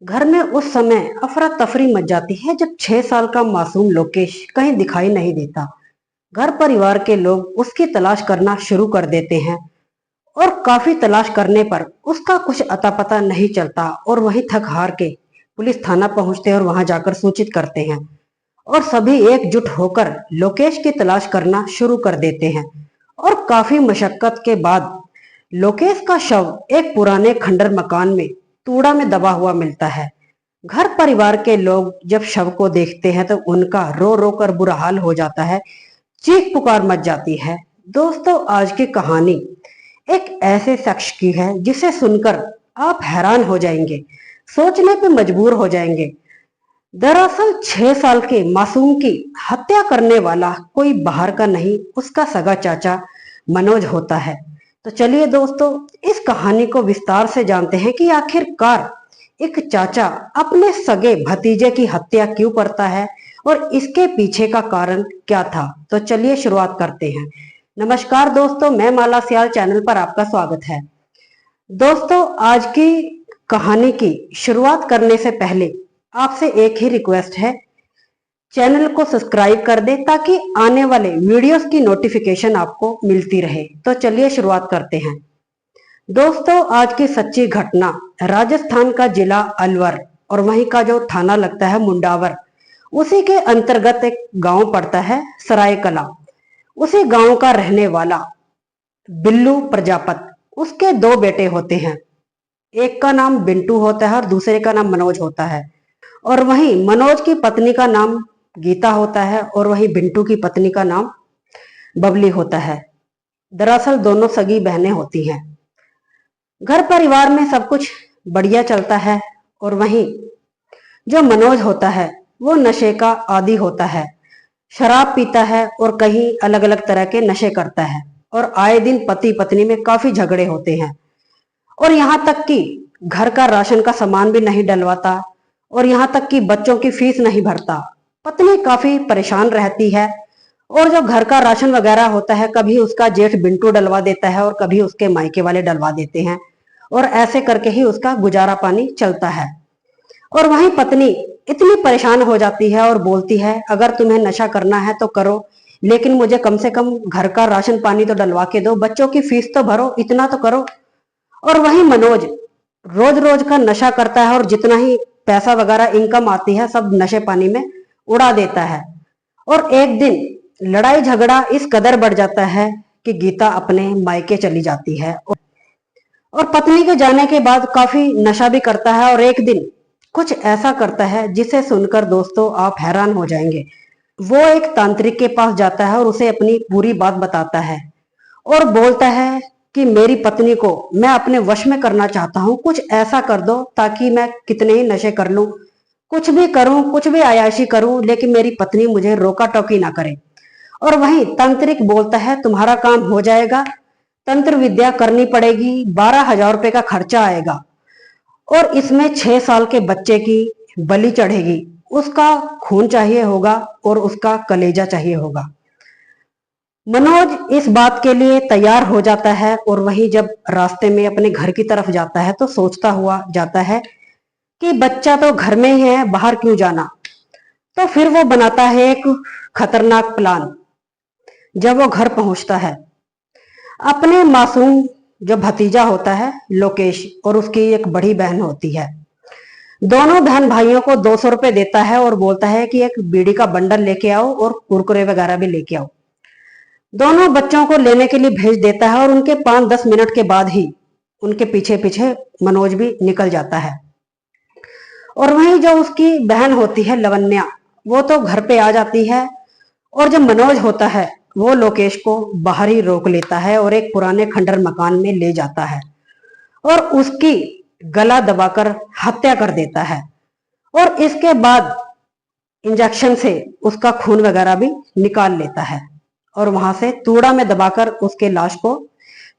घर में उस समय अफरा तफरी मच जाती है जब 6 साल का मासूम लोकेश कहीं दिखाई नहीं देता। घर परिवार के लोग उसकी तलाश करना शुरू कर देते हैं और काफी तलाश करने पर उसका कुछ अता पता नहीं चलता और वही थक हार के पुलिस थाना पहुंचते हैं और वहां जाकर सूचित करते हैं और सभी एकजुट होकर लोकेश की तलाश करना शुरू कर देते हैं। और काफी मशक्कत के बाद लोकेश का शव एक पुराने खंडर मकान में तूड़ा में दबा हुआ मिलता है। घर परिवार के लोग जब शव को देखते हैं तो उनका रो रो कर बुरा हाल हो जाता है, चीख पुकार मच जाती है। दोस्तों, आज की कहानी एक ऐसे शख्स की है जिसे सुनकर आप हैरान हो जाएंगे, सोचने पे मजबूर हो जाएंगे। दरअसल 6 साल के मासूम की हत्या करने वाला कोई बाहर का नहीं, उसका सगा चाचा मनोज होता है। तो चलिए दोस्तों, इस कहानी को विस्तार से जानते हैं कि आखिरकार एक चाचा अपने सगे भतीजे की हत्या क्यों करता है और इसके पीछे का कारण क्या था। तो चलिए शुरुआत करते हैं। नमस्कार दोस्तों, मैं माला सियाल चैनल पर आपका स्वागत है। दोस्तों, आज की कहानी की शुरुआत करने से पहले आपसे एक ही रिक्वेस्ट है, चैनल को सब्सक्राइब कर दें ताकि आने वाले वीडियोस की नोटिफिकेशन आपको मिलती रहे। तो चलिए शुरुआत करते हैं। दोस्तों, आज की सच्ची घटना राजस्थान का जिला अलवर और वहीं का जो थाना लगता है मुंडावर, उसी के अंतर्गत एक गांव पड़ता है सराय कला। उसी गांव का रहने वाला बिल्लू प्रजापत, उसके दो बेटे होते हैं। एक का नाम बिंटू होता है और दूसरे का नाम मनोज होता है। और वहीं मनोज की पत्नी का नाम गीता होता है और वहीं बिंटू की पत्नी का नाम बबली होता है। दरअसल दोनों सगी बहनें होती हैं। घर परिवार में सब कुछ बढ़िया चलता है और वहीं जो मनोज होता है वो नशे का आदी होता है, शराब पीता है और कहीं अलग अलग तरह के नशे करता है और आए दिन पति पत्नी में काफी झगड़े होते हैं। और यहाँ तक कि घर का राशन का सामान भी नहीं डलवाता और यहाँ तक कि बच्चों की फीस नहीं भरता। पत्नी काफी परेशान रहती है और जो घर का राशन वगैरह होता है कभी उसका जेठ बिंटू डलवा देता है और कभी उसके मायके वाले डलवा देते हैं और ऐसे करके ही उसका गुजारा पानी चलता है। और वहीं पत्नी इतनी परेशान हो जाती है और बोलती है, अगर तुम्हें नशा करना है तो करो, लेकिन मुझे कम से कम घर का राशन पानी तो डलवा के दो, बच्चों की फीस तो भरो, इतना तो करो। और वहीं मनोज रोज रोज का नशा करता है और जितना ही पैसा वगैरह इनकम आती है सब नशे पानी में उड़ा देता है। और एक दिन लड़ाई झगड़ा इस कदर बढ़ जाता है कि गीता अपने मायके चली जाती है और पत्नी के जाने के बाद काफी नशा भी करता है और एक दिन कुछ ऐसा करता है जिसे सुनकर दोस्तों आप हैरान हो जाएंगे। वो एक तांत्रिक के पास जाता है और उसे अपनी पूरी बात बताता है और बोलता है कि मेरी पत्नी को मैं अपने वश में करना चाहता हूँ, कुछ ऐसा कर दो ताकि मैं कितने ही नशे कर लूं, कुछ भी करूं, कुछ भी अयाशी करूं, लेकिन मेरी पत्नी मुझे रोका टोकी ना करे। और वहीं तांत्रिक बोलता है तुम्हारा काम हो जाएगा, तंत्र विद्या करनी पड़ेगी, 12,000 रुपए का खर्चा आएगा और इसमें 6 साल के बच्चे की बलि चढ़ेगी, उसका खून चाहिए होगा और उसका कलेजा चाहिए होगा। मनोज इस बात के लिए तैयार हो जाता है और वहीं जब रास्ते में अपने घर की तरफ जाता है तो सोचता हुआ जाता है कि बच्चा तो घर में ही है, बाहर क्यों जाना। तो फिर वो बनाता है एक खतरनाक प्लान। जब वो घर पहुंचता है, अपने मासूम जो भतीजा होता है लोकेश और उसकी एक बड़ी बहन होती है, दोनों बहन भाइयों को 200 रुपए देता है और बोलता है कि एक बीड़ी का बंडल लेके आओ और कुरकुरे वगैरह भी लेके आओ। दोनों बच्चों को लेने के लिए भेज देता है और उनके 5-10 मिनट के बाद ही उनके पीछे पीछे मनोज भी निकल जाता है। और वहीं जो उसकी बहन होती है लवन्या, वो तो घर पे आ जाती है और जो मनोज होता है वो लोकेश को बाहर ही रोक लेता है और एक पुराने खंडर मकान में ले जाता है और उसकी गला दबाकर हत्या कर देता है और इसके बाद इंजेक्शन से उसका खून वगैरह भी निकाल लेता है और वहां से तूड़ा में दबाकर उसके लाश को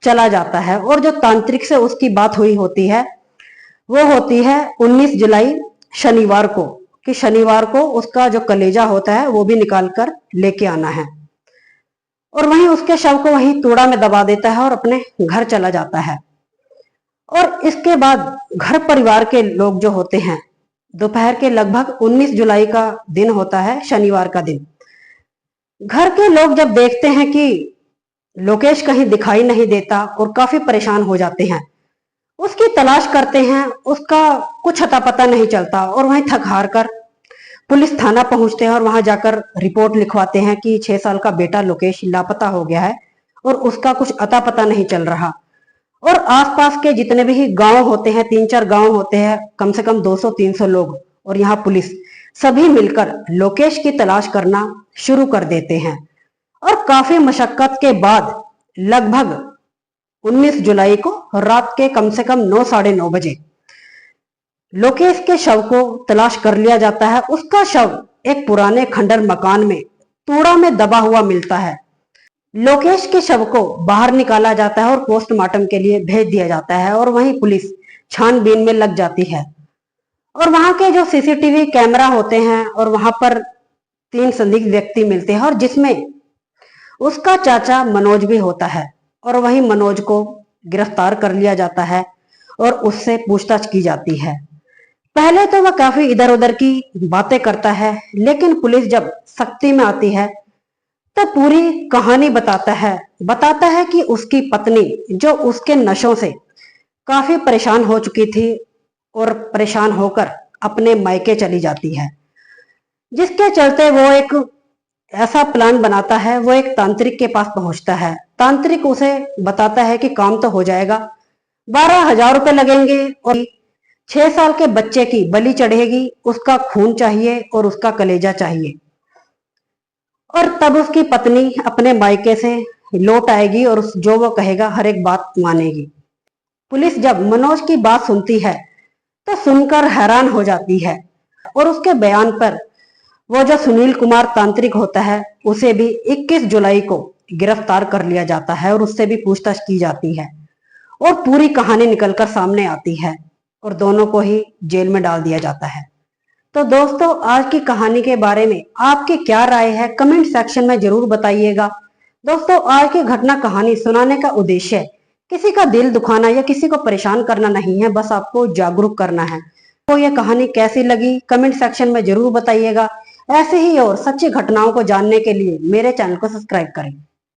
चला जाता है। और जो तांत्रिक से उसकी बात हुई होती है वो होती है 19 जुलाई शनिवार को, कि शनिवार को उसका जो कलेजा होता है वो भी निकाल कर लेके आना है। और वहीं उसके शव को वहीं तूड़ा में दबा देता है और अपने घर चला जाता है। और इसके बाद घर परिवार के लोग जो होते हैं, दोपहर के लगभग 19 जुलाई का दिन होता है, शनिवार का दिन। घर के लोग जब देखते हैं कि लोकेश कहीं दिखाई नहीं देता और काफी परेशान हो जाते हैं, उसकी तलाश करते हैं, उसका कुछ अता पता नहीं चलता और वहीं थक हार कर पुलिस थाना पहुंचते हैं और वहां जाकर रिपोर्ट लिखवाते हैं कि 6 साल का बेटा लोकेश लापता हो गया है और उसका कुछ अता पता नहीं चल रहा। और आसपास के जितने भी गांव होते हैं, 3-4 गांव होते हैं, कम से कम 200-300 लोग और यहाँ पुलिस सभी मिलकर लोकेश की तलाश करना शुरू कर देते हैं। और काफी मशक्कत के बाद लगभग 19 जुलाई को रात के कम से कम 9-9:30 बजे लोकेश के शव को तलाश कर लिया जाता है। उसका शव एक पुराने खंडर मकान में तूड़ा में दबा हुआ मिलता है। लोकेश के शव को बाहर निकाला जाता है और पोस्टमार्टम के लिए भेज दिया जाता है और वहीं पुलिस छानबीन में लग जाती है। और वहां के जो सीसीटीवी कैमरा होते हैं और वहां पर 3 संदिग्ध व्यक्ति मिलते हैं और जिसमें उसका चाचा मनोज भी होता है और वहीं मनोज को गिरफ्तार कर लिया जाता है और उससे पूछताछ की जाती है। पहले तो वह काफी इधर उधर की बातें करता है, लेकिन पुलिस जब सख्ती में आती है तो पूरी कहानी बताता है कि उसकी पत्नी जो उसके नशों से काफी परेशान हो चुकी थी और परेशान होकर अपने मायके चली जाती है, जिसके चलते वो एक ऐसा प्लान बनाता है। वो एक तांत्रिक के पास पहुंचता है। तांत्रिक उसे बताता है कि काम तो हो जाएगा, 12,000 रुपए लगेंगे और 6 साल के बच्चे की बलि चढ़ेगी, उसका खून चाहिए और उसका कलेजा चाहिए। और तब उसकी पत्नी अपने मायके से लौट आएगी और जो वो कहेगा हर एक बात मानेगी। पुलिस जब मनोज की बात सुनती है तो सुनकर हैरान हो जाती है और उसके बयान पर वो जो सुनील कुमार तांत्रिक होता है उसे भी 21 जुलाई को गिरफ्तार कर लिया जाता है और उससे भी पूछताछ की जाती है और पूरी कहानी निकलकर सामने आती है और दोनों को ही जेल में डाल दिया जाता है। तो दोस्तों, आज की कहानी के बारे में आपकी क्या राय है, कमेंट सेक्शन में जरूर बताइएगा। दोस्तों, आज की घटना कहानी सुनाने का उद्देश्य किसी का दिल दुखाना या किसी को परेशान करना नहीं है, बस आपको जागरूक करना है। तो ये कहानी कैसी लगी कमेंट सेक्शन में जरूर बताइएगा। ऐसे ही और सच्ची घटनाओं को जानने के लिए मेरे चैनल को सब्सक्राइब करें।